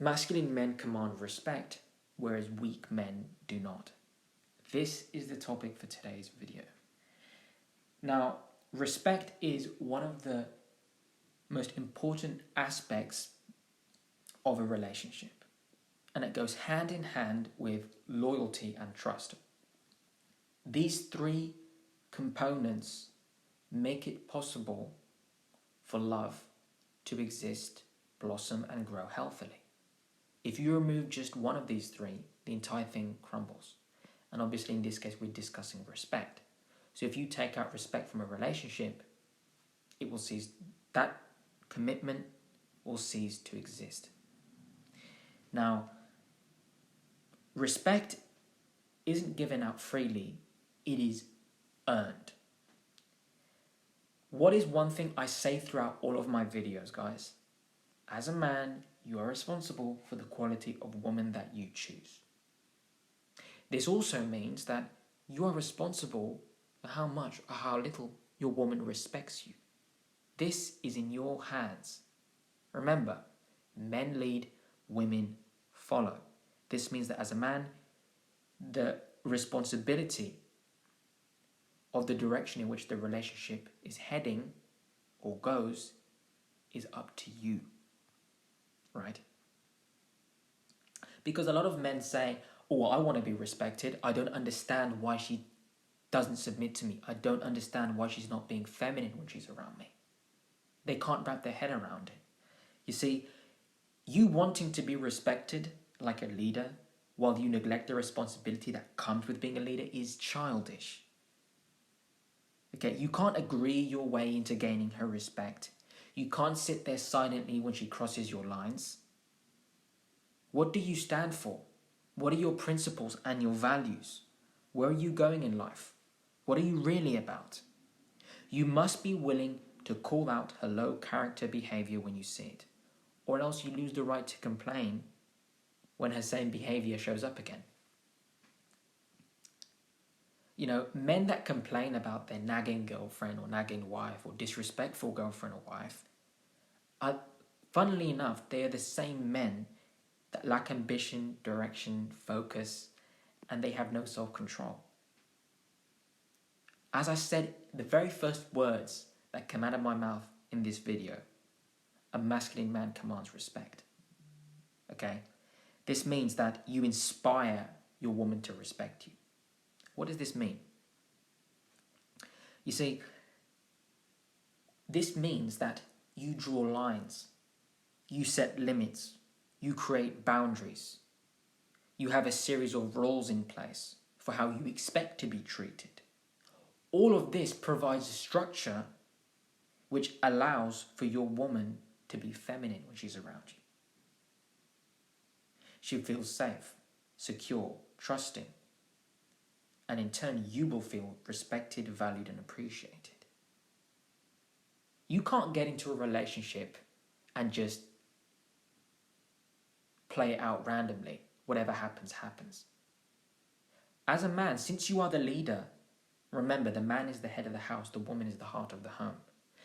Masculine men command respect, whereas weak men do not. This is the topic for today's video. Now, respect is one of the most important aspects of a relationship, and it goes hand in hand with loyalty and trust. These three components make it possible for love to exist, blossom, and grow healthily. If you remove just one of these three, the entire thing crumbles. And obviously in this case we're discussing respect. So if you take out respect from a relationship, it will cease, that commitment will cease to exist. Now, respect isn't given out freely, it is earned. What is one thing I say throughout all of my videos, guys? As a man, you are responsible for the quality of woman that you choose. This also means that you are responsible for how much or how little your woman respects you. This is in your hands. Remember, men lead, women follow. This means that as a man, the responsibility of the direction in which the relationship is heading or goes is up to you, right? Because a lot of men say, oh, I want to be respected. I don't understand why she doesn't submit to me. I don't understand why she's not being feminine when she's around me. They can't wrap their head around it. You see, you wanting to be respected like a leader while you neglect the responsibility that comes with being a leader is childish. Okay, you can't agree your way into gaining her respect. You can't sit there silently when she crosses your lines. What do you stand for? What are your principles and your values? Where are you going in life? What are you really about? You must be willing to call out her low character behavior when you see it, or else you lose the right to complain when her same behavior shows up again. You know, men that complain about their nagging girlfriend or nagging wife or disrespectful girlfriend or wife, funnily enough, they are the same men that lack ambition, direction, focus, and they have no self-control. As I said, the very first words that come out of my mouth in this video, a masculine man commands respect. Okay? This means that you inspire your woman to respect you. What does this mean? You see, this means that you draw lines, you set limits, you create boundaries. You have a series of rules in place for how you expect to be treated. All of this provides a structure which allows for your woman to be feminine when she's around you. She feels safe, secure, trusting, and in turn you will feel respected, valued, and appreciated. You can't get into a relationship and just play it out randomly. Whatever happens, happens. As a man, since you are the leader, remember the man is the head of the house, the woman is the heart of the home.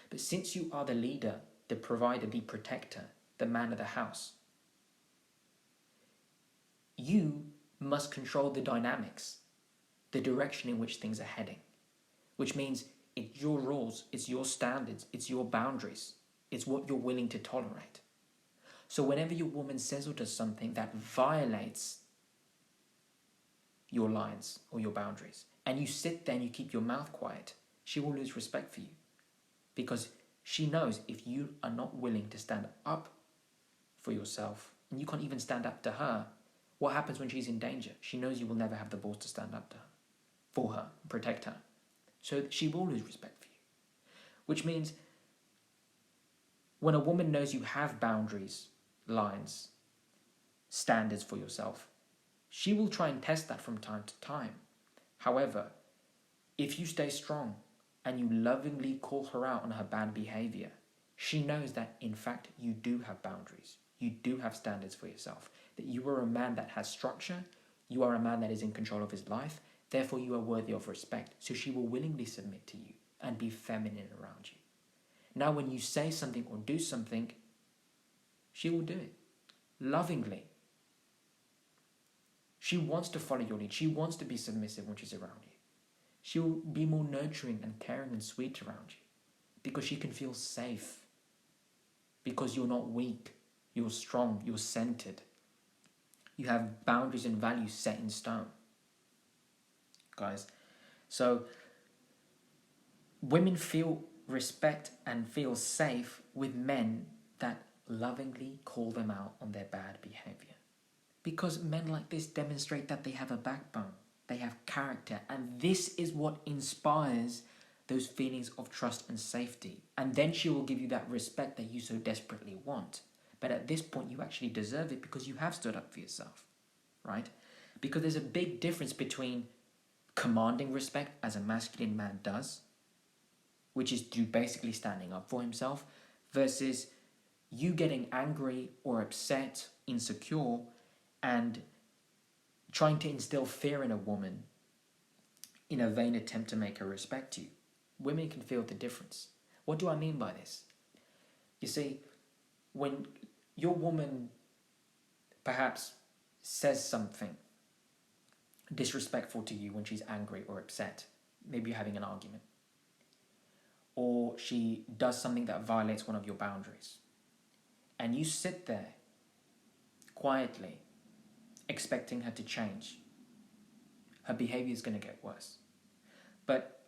But since you are the leader, the provider, the protector, the man of the house, you must control the dynamics, the direction in which things are heading, which means it's your rules, it's your standards, it's your boundaries, it's what you're willing to tolerate. So whenever your woman says or does something that violates your lines or your boundaries, and you sit there and you keep your mouth quiet, she will lose respect for you. Because she knows if you are not willing to stand up for yourself, and you can't even stand up to her, what happens when she's in danger? She knows you will never have the balls to stand up to her, for her, protect her. So she will lose respect for you. Which means when a woman knows you have boundaries, lines, standards for yourself, she will try and test that from time to time. However, if you stay strong and you lovingly call her out on her bad behavior, she knows that in fact you do have boundaries, you do have standards for yourself, that you are a man that has structure, you are a man that is in control of his life, therefore you are worthy of respect. So she will willingly submit to you and be feminine around you. Now when you say something or do something, she will do it. lovingly. She wants to follow your lead. She wants to be submissive when she's around you. She'll be more nurturing and caring and sweet around you because she can feel safe. Because you're not weak, you're strong, you're centered. You have boundaries and values set in stone. Guys, so women feel respect and feel safe with men that lovingly call them out on their bad behavior. Because men like this demonstrate that they have a backbone, they have character, and this is what inspires those feelings of trust and safety. And then she will give you that respect that you so desperately want. But at this point, you actually deserve it because you have stood up for yourself, right? Because there's a big difference between commanding respect, as a masculine man does, which is through basically standing up for himself, versus you getting angry or upset, insecure, and trying to instill fear in a woman in a vain attempt to make her respect you. Women can feel the difference. What do I mean by this? You see, when your woman perhaps says something disrespectful to you when she's angry or upset, maybe you're having an argument, or she does something that violates one of your boundaries, and you sit there quietly expecting her to change, her behavior is going to get worse. But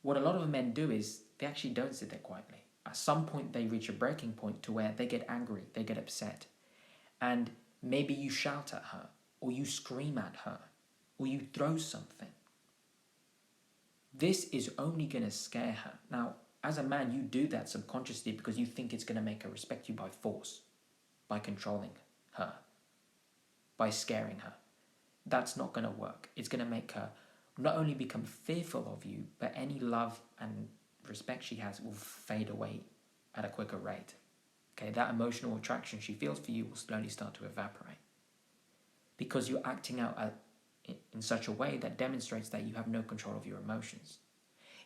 what a lot of men do is they actually don't sit there quietly. At some point, they reach a breaking point to where they get angry, they get upset. And maybe you shout at her, or you scream at her, or you throw something. This is only going to scare her. Now, as a man, you do that subconsciously because you think it's going to make her respect you by force, by controlling her, by scaring her. That's not going to work. It's going to make her not only become fearful of you, but any love and respect she has will fade away at a quicker rate. Okay, that emotional attraction she feels for you will slowly start to evaporate because you're acting out in such a way that demonstrates that you have no control of your emotions.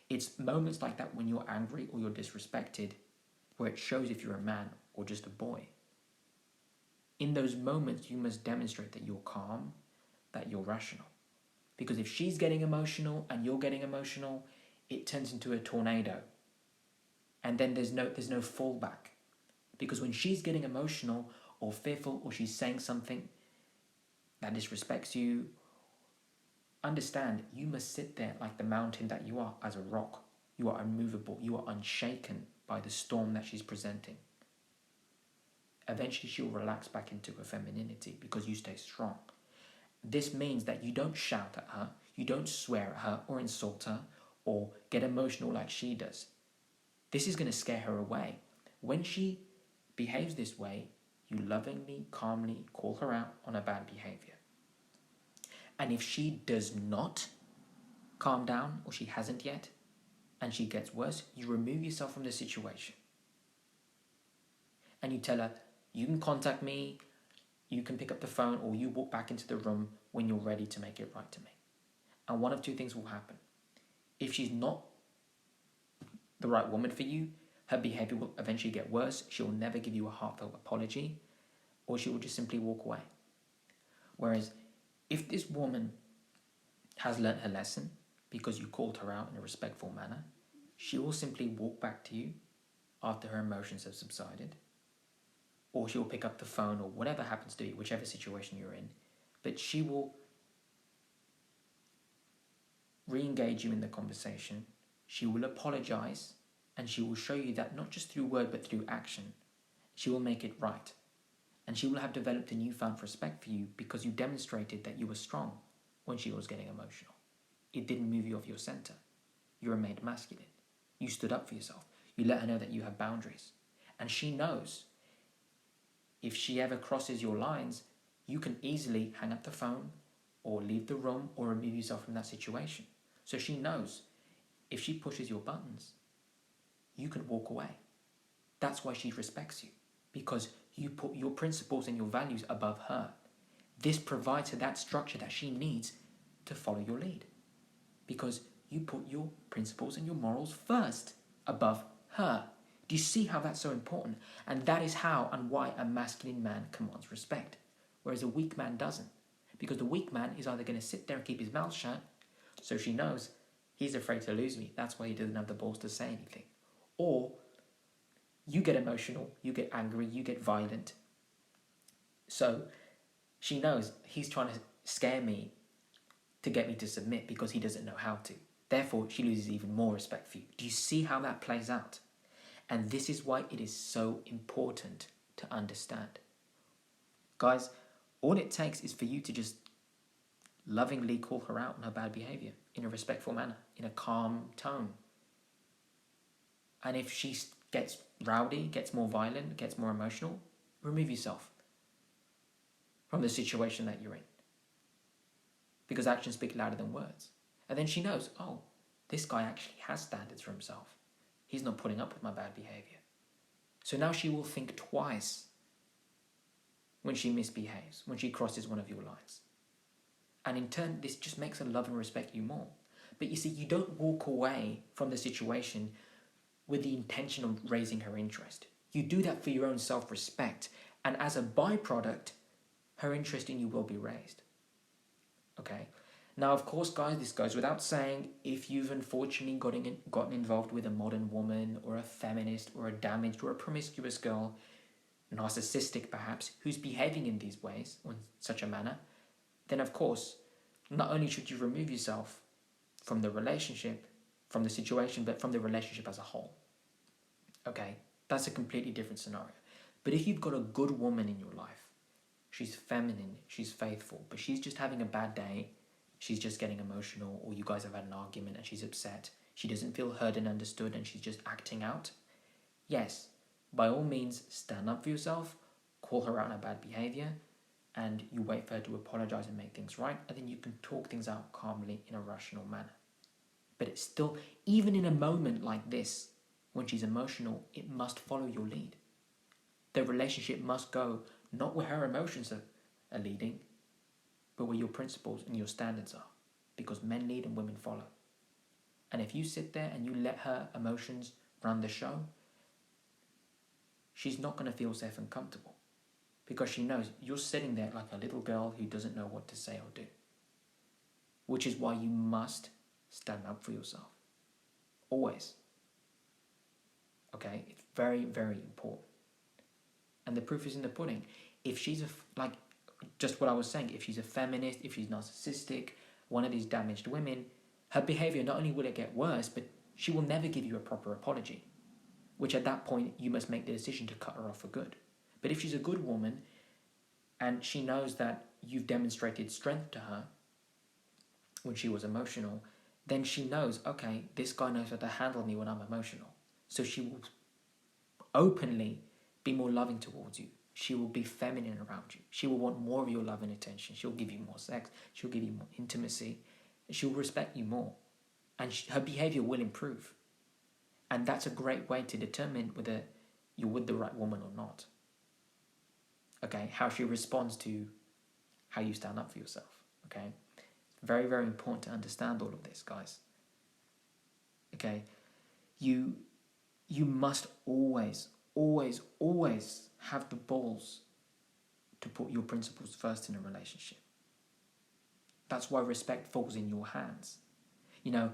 It's moments like that when you're angry or you're disrespected where it shows if you're a man or just a boy. In those moments, you must demonstrate that you're calm, that you're rational. Because if she's getting emotional and you're getting emotional, it turns into a tornado. And then there's no fallback. Because when she's getting emotional or fearful or she's saying something that disrespects you, understand you must sit there like the mountain that you are as a rock. You are unmovable. You are unshaken by the storm that she's presenting. Eventually she'll relax back into her femininity because you stay strong. This means that you don't shout at her, you don't swear at her or insult her or get emotional like she does. This is going to scare her away. When she behaves this way, you lovingly, calmly call her out on her bad behavior. And if she does not calm down, or she hasn't yet, and she gets worse, you remove yourself from the situation. And you tell her, you can contact me, you can pick up the phone, or you walk back into the room when you're ready to make it right to me. And one of two things will happen. If she's not the right woman for you, her behavior will eventually get worse. She'll never give you a heartfelt apology, or she will just simply walk away. Whereas if this woman has learnt her lesson because you called her out in a respectful manner, she will simply walk back to you after her emotions have subsided, or she'll pick up the phone or whatever happens to be, whichever situation you're in, but she will re-engage you in the conversation. She will apologize, and she will show you that not just through word but through action, she will make it right. And she will have developed a newfound respect for you because you demonstrated that you were strong when she was getting emotional. It didn't move you off your center. You remained masculine. You stood up for yourself. You let her know that you have boundaries. And she knows if she ever crosses your lines, you can easily hang up the phone or leave the room or remove yourself from that situation. So she knows if she pushes your buttons, you can walk away. That's why she respects you, because you put your principles and your values above her. This provides her that structure that she needs to follow your lead, because you put your principles and your morals first above her, Do you see how that's so important? And that is how and why a masculine man commands respect, whereas a weak man doesn't. Because the weak man is either going to sit there and keep his mouth shut, so she knows he's afraid to lose me. That's why he doesn't have the balls to say anything. Or you get emotional, you get angry, you get violent. So she knows he's trying to scare me to get me to submit because he doesn't know how to. Therefore, she loses even more respect for you. Do you see how that plays out? And this is why it is so important to understand. Guys, all it takes is for you to just lovingly call her out on her bad behavior in a respectful manner, in a calm tone. And if she gets rowdy, gets more violent, gets more emotional, remove yourself from the situation that you're in. Because actions speak louder than words. And then she knows, oh, this guy actually has standards for himself. He's not putting up with my bad behavior. So now she will think twice when she misbehaves, when she crosses one of your lines. And in turn, this just makes her love and respect you more. But you see, you don't walk away from the situation with the intention of raising her interest. You do that for your own self-respect. And as a byproduct, her interest in you will be raised. Okay? Now, of course, guys, this goes without saying, if you've unfortunately gotten involved with a modern woman or a feminist or a damaged or a promiscuous girl, narcissistic perhaps, who's behaving in these ways or in such a manner, then of course, not only should you remove yourself from the relationship, from the situation, but from the relationship as a whole. Okay? That's a completely different scenario. But if you've got a good woman in your life, she's feminine, she's faithful, but she's just having a bad day, she's just getting emotional, or you guys have had an argument and she's upset, she doesn't feel heard and understood and she's just acting out, yes, by all means, stand up for yourself, call her out on her bad behavior, and you wait for her to apologize and make things right, and then you can talk things out calmly in a rational manner. But it's still, even in a moment like this, when she's emotional, it must follow your lead. The relationship must go not where her emotions are leading, but where your principles and your standards are. Because men lead and women follow. And if you sit there and you let her emotions run the show, she's not going to feel safe and comfortable. Because she knows you're sitting there like a little girl who doesn't know what to say or do. Which is why you must stand up for yourself. Always. Okay? It's very, very important. And the proof is in the pudding. If she's just what I was saying, if she's a feminist, if she's narcissistic, one of these damaged women, her behavior, not only will it get worse, but she will never give you a proper apology. Which at that point, you must make the decision to cut her off for good. But if she's a good woman, and she knows that you've demonstrated strength to her when she was emotional, then she knows, okay, this guy knows how to handle me when I'm emotional. So she will openly be more loving towards you. She will be feminine around you. She will want more of your love and attention. She'll give you more sex. She'll give you more intimacy. She'll respect you more. And her behavior will improve. And that's a great way to determine whether you're with the right woman or not. Okay, how she responds to how you stand up for yourself. Okay, very, very important to understand all of this, guys. Okay, you must always, always, always have the balls to put your principles first in a relationship. That's why respect falls in your hands. You know,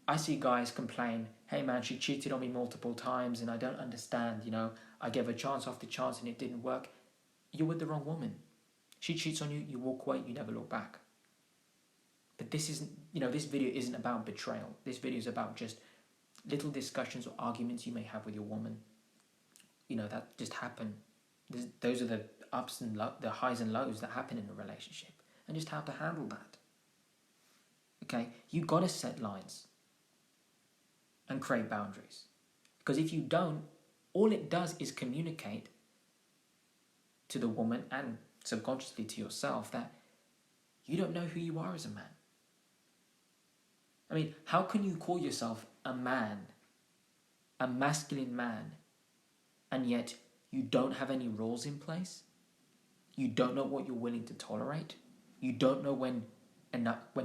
I see guys complain, hey man, she cheated on me multiple times and I don't understand, you know, I gave her chance after chance and it didn't work. You're with the wrong woman. She cheats on you, you walk away, you never look back. But this isn't, this video isn't about betrayal. This video is about just little discussions or arguments you may have with your woman. That just happen. Those are the ups and the highs and lows that happen in a relationship. And just how to handle that. Okay, you got to set lines and create boundaries. Because if you don't, all it does is communicate to the woman and subconsciously to yourself that you don't know who you are as a man. I mean, how can you call yourself a man, a masculine man, and yet you don't have any rules in place? You don't know what you're willing to tolerate? You don't know when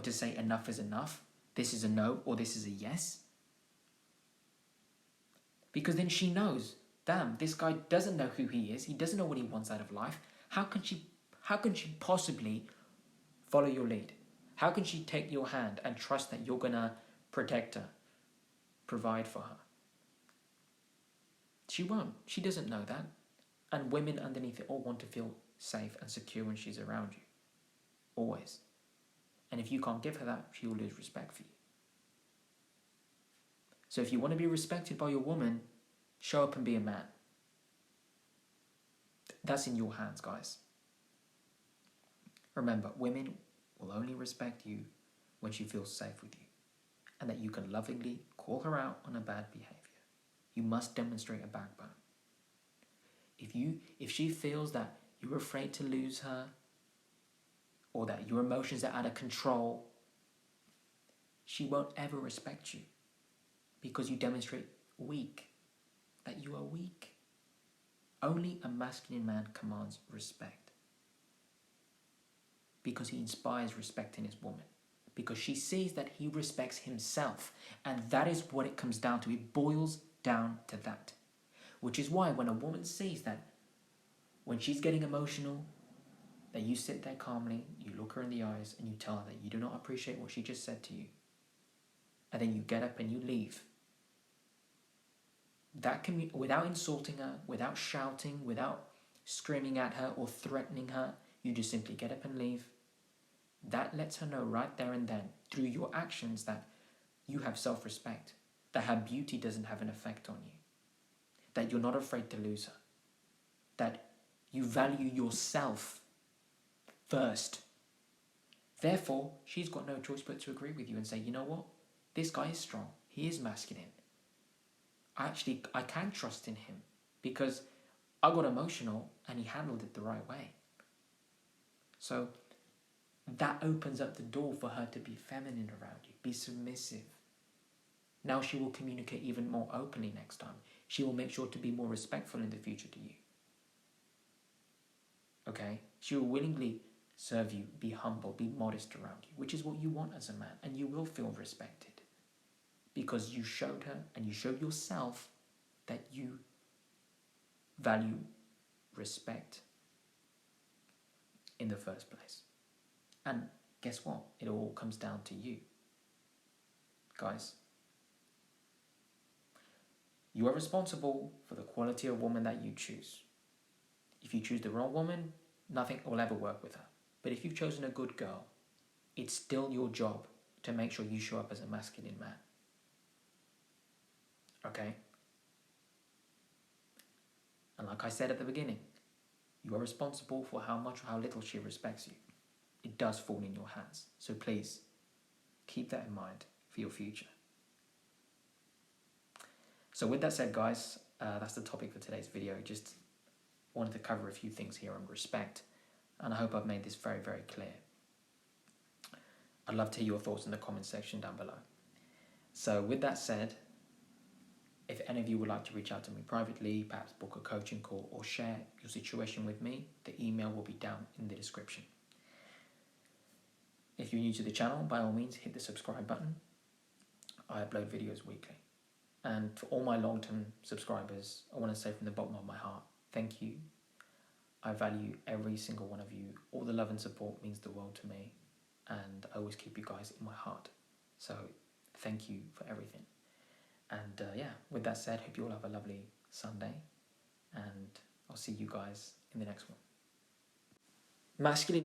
to say enough is enough? This is a no or this is a yes? Because then she knows, damn, this guy doesn't know who he is. He doesn't know what he wants out of life. How can she possibly follow your lead? How can she take your hand and trust that you're going to protect her, provide for her? She won't. She doesn't know that. And women underneath it all want to feel safe and secure when she's around you. Always. And if you can't give her that, she will lose respect for you. So if you want to be respected by your woman, show up and be a man. That's in your hands, guys. Remember, women will only respect you when she feels safe with you, and that you can lovingly call her out on a bad behavior. You must demonstrate a backbone. If she feels that you're afraid to lose her, or that your emotions are out of control, she won't ever respect you, because you demonstrate that you are weak. Only a masculine man commands respect, because he inspires respect in his woman, because she sees that he respects himself, and that is what it comes down to. It boils down to that, which is why when a woman sees that when she's getting emotional, that you sit there calmly, you look her in the eyes, and you tell her that you do not appreciate what she just said to you, and then you get up and you leave. That can, without insulting her, without shouting, without screaming at her or threatening her, you just simply get up and leave. That lets her know right there and then, through your actions, that you have self-respect, that her beauty doesn't have an effect on you, that you're not afraid to lose her, that you value yourself first. Therefore, she's got no choice but to agree with you and say, you know what? This guy is strong. He is masculine. I can trust in him because I got emotional and he handled it the right way. So that opens up the door for her to be feminine around you, be submissive. Now she will communicate even more openly next time. She will make sure to be more respectful in the future to you. Okay? She will willingly serve you, be humble, be modest around you, which is what you want as a man, and you will feel respected because you showed her and you showed yourself that you value respect in the first place. And guess what? It all comes down to you. Guys, you are responsible for the quality of woman that you choose. If you choose the wrong woman, nothing will ever work with her. But if you've chosen a good girl, it's still your job to make sure you show up as a masculine man. Okay? And like I said at the beginning, you are responsible for how much or how little she respects you. It does fall in your hands. So please, keep that in mind for your future. So with that said, guys, that's the topic for today's video. Just wanted to cover a few things here on respect. And I hope I've made this very, very clear. I'd love to hear your thoughts in the comment section down below. So with that said, if any of you would like to reach out to me privately, perhaps book a coaching call or share your situation with me, the email will be down in the description. If you're new to the channel, by all means, hit the subscribe button. I upload videos weekly. And for all my long-term subscribers, I want to say from the bottom of my heart, thank you. I value every single one of you. All the love and support means the world to me. And I always keep you guys in my heart. So thank you for everything. And yeah, with that said, hope you all have a lovely Sunday. And I'll see you guys in the next one. Masculine